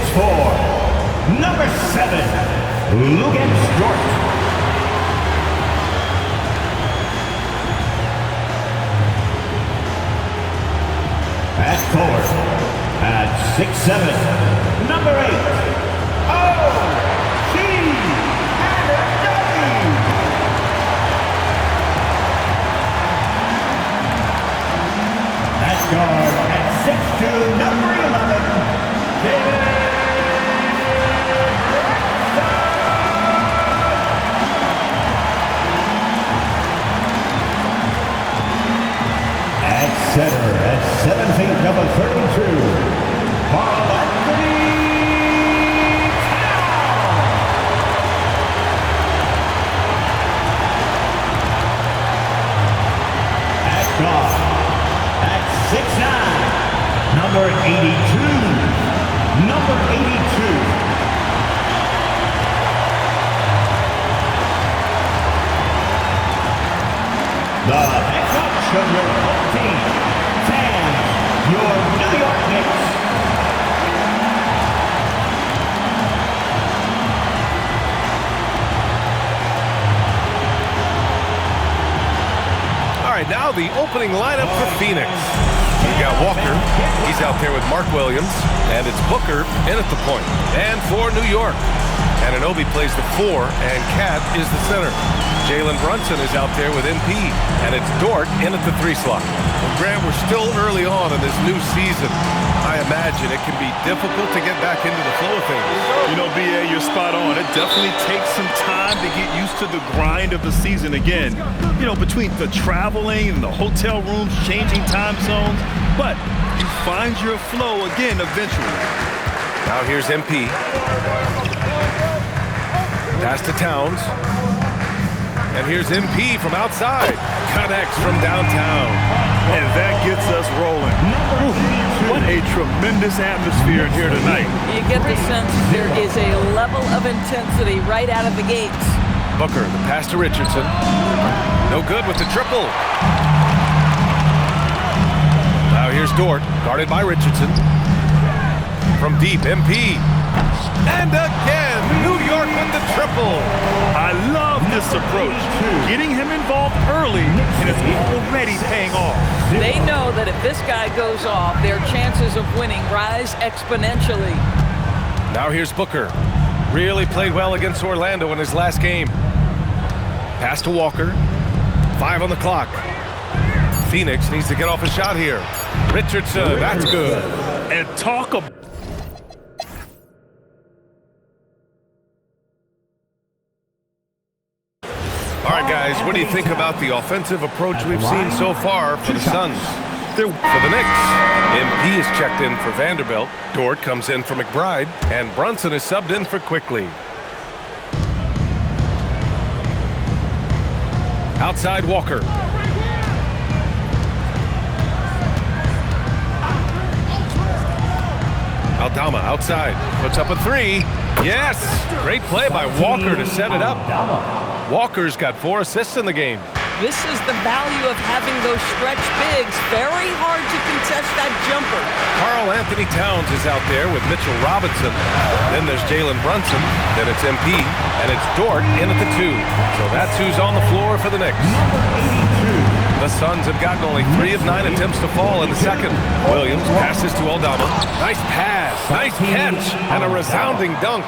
6'4", number 7, Luguentz Dort. At forward, at 6'7", number 8, O.G. Anunoby. At guard, at 6'2", number 11, David At center, at 7 feet, number 32, Karl-Anthony Towns. At guard, at 6'9", number 82, number 82. The head coach of your home team, fans, your New York Knicks. All right, now the opening lineup for Phoenix. We've got Walker. He's out there with Mark Williams. And it's Booker in at the point. And for New York, Anunoby plays the 4, and Cat is the center. Jalen Brunson is out there with NP, and it's Dort in at the 3 slot. Well, Grant, we're still early on in this new season. I imagine it can be difficult to get back into the flow of things. You know, B.A., you're spot on. It definitely takes some time to get used to the grind of the season again. You know, between the traveling and the hotel rooms, changing time zones. But you find your flow again eventually. Now here's MP. Pass to Towns. And here's MP from outside. Connects from downtown. And that gets us rolling. What a tremendous atmosphere in here tonight. You get the sense there is a level of intensity right out of the gates. Booker, the pass to Richardson. No good with the triple. Now here's Dort, guarded by Richardson. From deep, MP. And again, New York with the triple. I love this approach. Getting him involved early, and it's already paying off. They know that if this guy goes off, their chances of winning rise exponentially. Now here's Booker. Really played well against Orlando in his last game. Pass to Walker. 5 on the clock. Phoenix needs to get off a shot here. Richardson, that's good. And talk about... All right, guys, what do you think about the offensive approach we've seen so far for the Suns? For the Knicks, MP is checked in for Vanderbilt. Dort comes in for McBride, and Brunson is subbed in for Quickly. Outside Walker. Aldama outside, puts up a 3. Yes! Great play by Walker to set it up. Walker's got 4 assists in the game. This is the value of having those stretch bigs. Very hard to contest that jumper. Karl-Anthony Towns is out there with Mitchell Robinson. Then there's Jalen Brunson. Then it's MP. And it's Dort in at the 2. So that's who's on the floor for the Knicks. The Suns have gotten only 3 of 9 attempts to fall in the second. Williams passes to Aldama. Nice pass, nice catch, and a resounding dunk.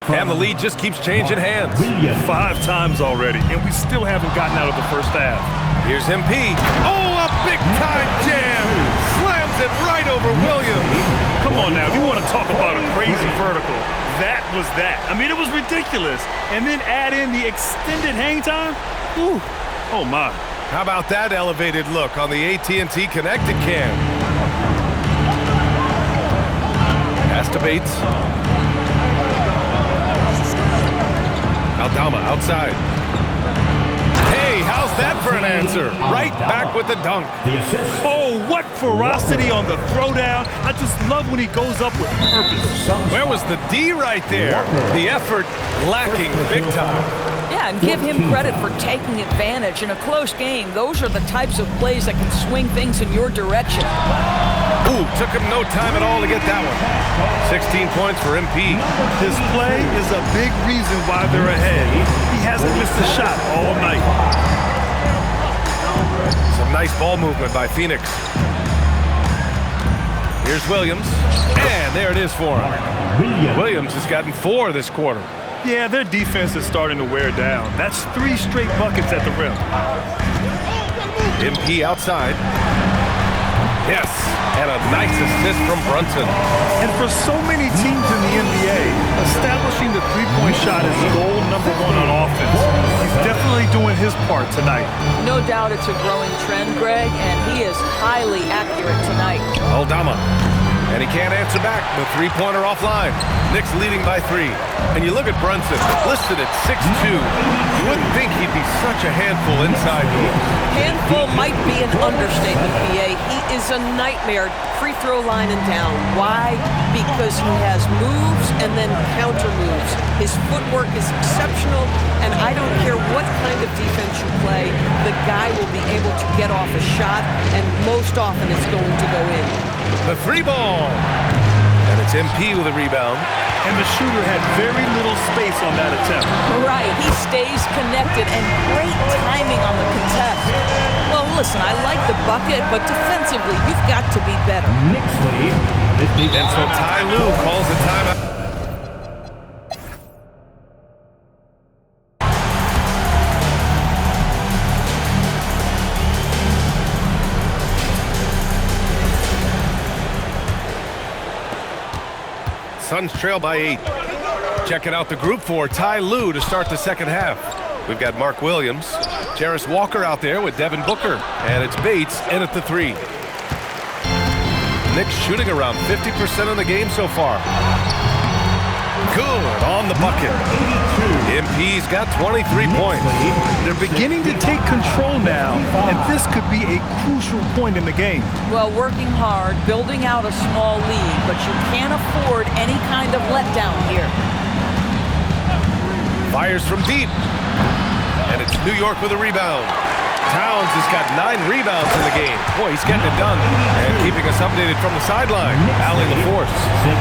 And the lead just keeps changing hands. 5 times already, and we still haven't gotten out of the first half. Here's MP. Oh, a big-time jam! Slams it right over Williams. Come on now, if you want to talk about a crazy vertical, that was that. I mean, it was ridiculous. And then add in the extended hang time. Ooh, oh my. How about that elevated look on the AT&T Connected Cam? Pass to Bates. Aldama outside. Hey, how's that for an answer? Right back with the dunk. Oh, what ferocity on the throwdown. I just love when he goes up with purpose. Where was the D right there? The effort lacking big time. Yeah, Yeah, and give him credit for taking advantage. In a close game, those are the types of plays that can swing things in your direction. Ooh, took him no time at all to get that one. 16 points for MP. This play is a big reason why they're ahead. He hasn't missed a shot all night. Some nice ball movement by Phoenix. Here's Williams, and there it is for him. Williams has gotten 4 this quarter. Yeah, their defense is starting to wear down. That's 3 straight buckets at the rim. MP outside. Yes, and a nice assist from Brunson. And for so many teams in the NBA, establishing the three-point shot is goal number 1 on offense. He's definitely doing his part tonight. No doubt it's a growing trend, Greg, and he is highly accurate tonight. Aldama. And he can't answer back. The three-pointer offline. Knicks leading by 3. And you look at Brunson, listed at 6'2". You wouldn't think he'd be such a handful inside. Handful might be an understatement, BA. He is a nightmare free throw line and down. Why? Because he has moves and then counter moves. His footwork is exceptional, and I don't care what kind of defense you play, the guy will be able to get off a shot, and most often it's going to go in. The 3 ball. And it's MP with a rebound. And the shooter had very little space on that attempt. Right, he stays connected, and great timing on the contest. Well, listen, I like the bucket, but defensively, you've got to be better. Knicks lead. And so Ty Lue calls the timeout. Suns trail by 8. Checking out the group for Ty Lue to start the second half. We've got Mark Williams, Jarris Walker out there with Devin Booker, and it's Bates in at the 3. Knicks shooting around 50% of the game so far. Good on the bucket. MP's got 23 points. They're beginning to take control now, and this could be a crucial point in the game. Well, working hard, building out a small lead, but you can't afford any kind of letdown here. Fires from deep. And it's New York with a rebound. Towns has got 9 rebounds in the game. Boy, he's getting it done. And keeping us updated from the sideline, Allie LaForce.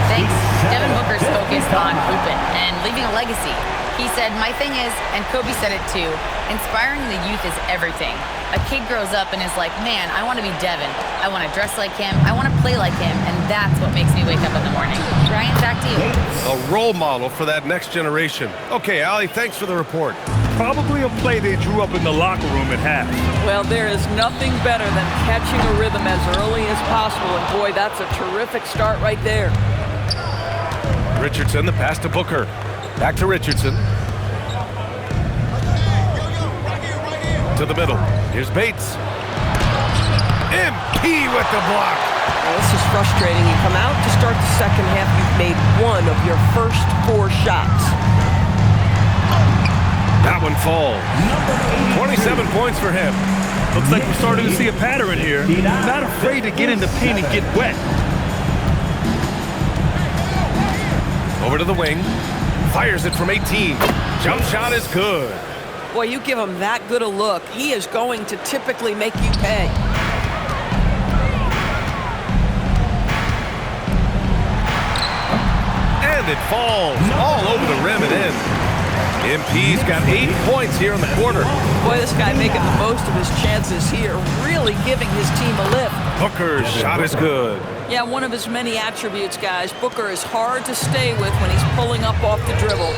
Thanks. Devin Booker's focused on hooping and leaving a legacy. He said, my thing is, and Kobe said it too, inspiring the youth is everything. A kid grows up and is like, man, I want to be Devin. I want to dress like him. I want to play like him. And that's what makes me wake up in the morning. Ryan, back to you. A role model for that next generation. Okay, Allie, thanks for the report. Probably a play they drew up in the locker room at half. Well, there is nothing better than catching a rhythm as early as possible, and boy, that's a terrific start right there. Richardson, the pass to Booker. Back to Richardson. To the middle. Here's Bates. MP with the block. Well, this is frustrating. You come out to start the second half, you've made 1 of your first 4 shots. That one falls. 27 points for him. Looks like we're starting to see a pattern here. Not afraid to get in the paint and get wet. Over to the wing. Fires it from 18. Jump shot is good. Boy, you give him that good a look, he is going to typically make you pay. And it falls all over the rim and in. MP's got 8 points here in the quarter. Boy, this guy making the most of his chances here, really giving his team a lift. Booker's shot is good. Yeah, one of his many attributes, guys. Booker is hard to stay with when he's pulling up off the dribble.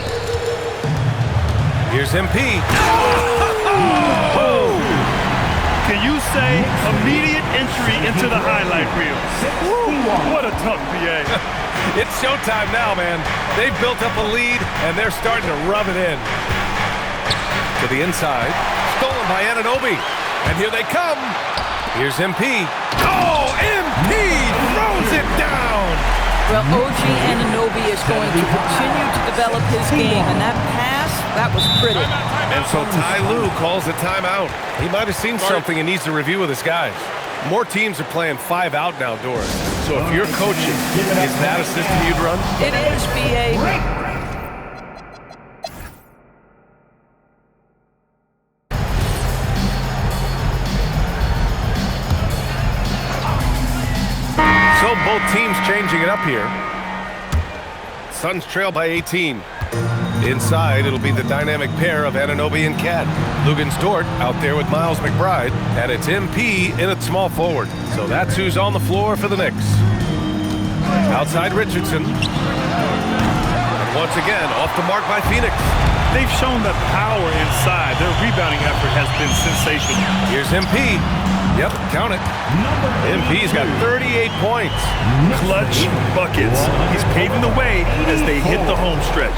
Here's MP. Oh! Can you say immediate entry into the highlight reel? What a tough PA. It's showtime now, man. They've built up a lead, and they're starting to rub it in. To the inside. Stolen by Anunoby. And here they come. Here's MP. Oh, MP throws it down. Well, OG Anunoby is going to continue to develop his game, and that pass, that was pretty. And so Ty Lue calls a timeout. He might have seen something and needs to review with his guys. More teams are playing 5 out now, Doris. So if you're coaching, is that a system you'd run? It is, BA. both teams changing it up here. Suns trail by 18. Inside, it'll be the dynamic pair of Anunoby and Cat. Luguentz Dort out there with Miles McBride, and it's MP in at small forward. So that's who's on the floor for the Knicks. Outside Richardson. And once again, off the mark by Phoenix. They've shown the power inside. Their rebounding effort has been sensational. Here's MP. Yep, count it. MP's got 38 points. Clutch buckets. He's paving the way as they hit the home stretch.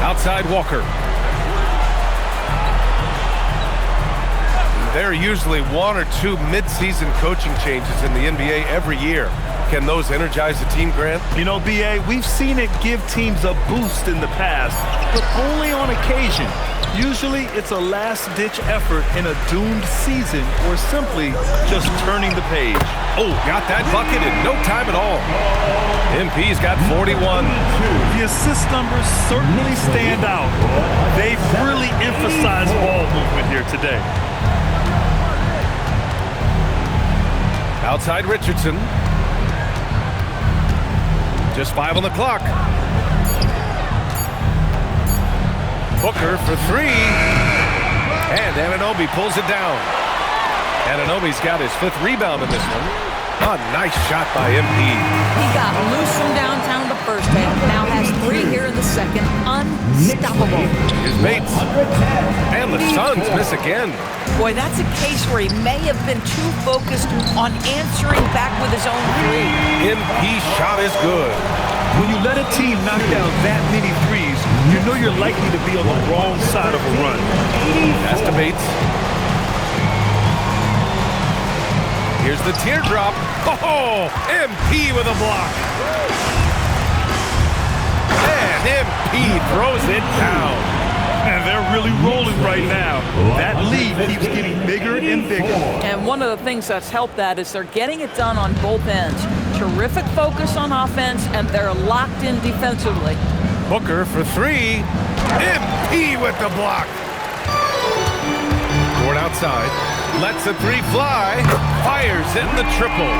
Outside Walker. There are usually one or two mid-season coaching changes in the NBA every year. Can those energize the team, Grant? You know, B.A., we've seen it give teams a boost in the past, but only on occasion. Usually it's a last-ditch effort in a doomed season or simply just turning the page. Oh, got that bucket in no time at all. MP's got 41. The assist numbers certainly stand out. They've really emphasized ball movement here today. Outside Richardson. Just 5 on the clock. Booker for 3. And Anunoby pulls it down. Anunoby's got his 5th rebound in this one. A nice shot by MP. He got loose from downtown the first half, now has 3 here in the second. Unstoppable. Here's Bates. And the Suns miss again. Boy, that's a case where he may have been too focused on answering back with his own three. MP's shot is good. When you let a team knock down that many threes, you know you're likely to be on the wrong side of a run. That's to Bates. Here's the teardrop. Oh, MP with a block. And MP throws it down. And they're really rolling right now. That lead keeps getting bigger and bigger. And one of the things that's helped that is they're getting it done on both ends. Terrific focus on offense, and they're locked in defensively. Booker for 3. MP with the block. Dort outside. Lets the 3 fly. Fires in the triple.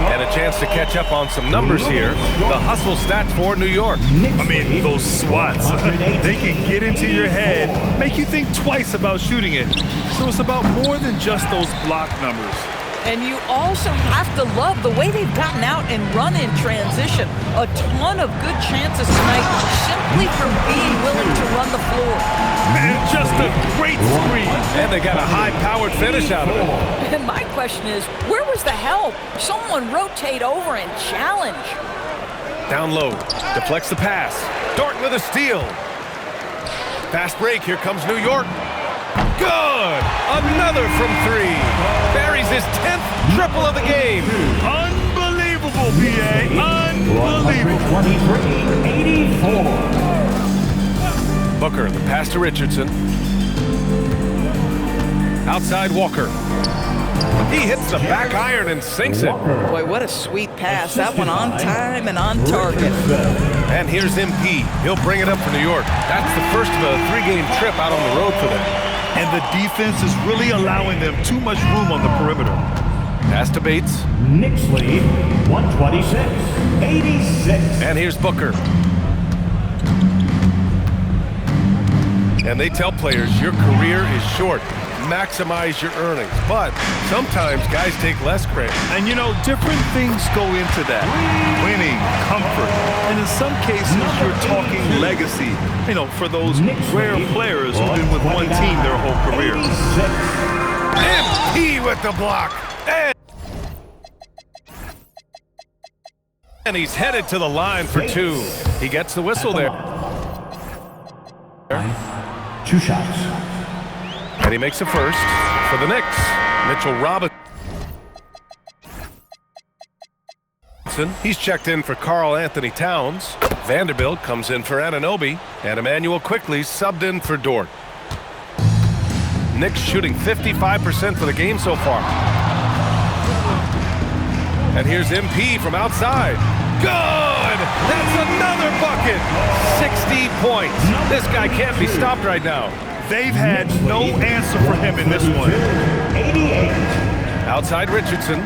And a chance to catch up on some numbers here. The hustle stats for New York. I mean, those swats, they can get into your head, make you think twice about shooting it. So it's about more than just those block numbers. And you also have to love the way they've gotten out and run in transition. A ton of good chances tonight simply from being willing to run the floor. And just a great screen. And they got a high-powered finish out of it. And my question is, where was the help? Someone rotate over and challenge. Down low. Deflects the pass. Dort with a steal. Fast break. Here comes New York. Good! Another from 3. Buries his 10th triple of the game. Unbelievable, B.A. Unbelievable. 123-84. Booker, the pass to Richardson. Outside Walker. He hits the back iron and sinks it. Boy, what a sweet pass. That one on time and on target. And here's MP. He'll bring it up for New York. That's the first of a 3-game trip out on the road for them. And the defense is really allowing them too much room on the perimeter. Pass to Bates. Knicks lead 126-86. And here's Booker. And they tell players your career is short. Maximize your earnings. But sometimes guys take less credit. And you know, different things go into that. Winning, comfort, and in some cases you're talking legacy. You know, for those rare players who've been with one team their whole career. MP with the block. And he's headed to the line for 2. He gets the whistle there. 2 shots. And he makes a first for the Knicks. Mitchell Robinson. He's checked in for Karl Anthony Towns. Vanderbilt comes in for Anunoby. And Emmanuel Quickley subbed in for Dort. Knicks shooting 55% for the game so far. And here's MP from outside. Good! That's another bucket! 60 points. This guy can't be stopped right now. They've had no answer for him in this one. 88. Outside Richardson.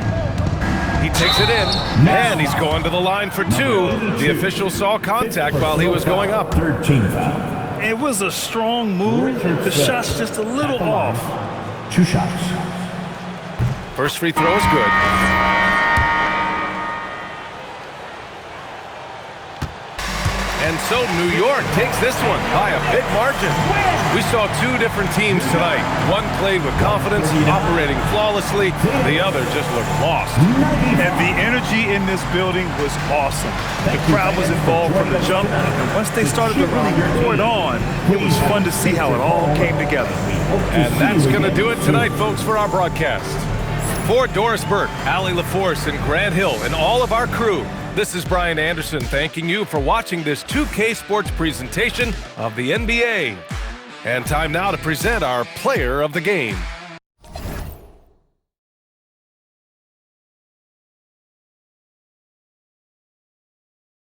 He takes it in, and he's going to the line for two. The official saw contact while he was going up. 13 foul. It was a strong move. The shot's just a little off. 2 shots. First free throw is good. And so New York takes this one by a big margin. We saw two different teams tonight. One played with confidence, operating flawlessly. The other just looked lost. And the energy in this building was awesome. The crowd was involved from the jump, and once they started to really pour it on, it was fun to see how it all came together. And that's going to do it tonight, folks, for our broadcast. For Doris Burke, Allie LaForce, and Grant Hill, and all of our crew, this is Brian Anderson thanking you for watching this 2K Sports presentation of the NBA. And time now to present our player of the game.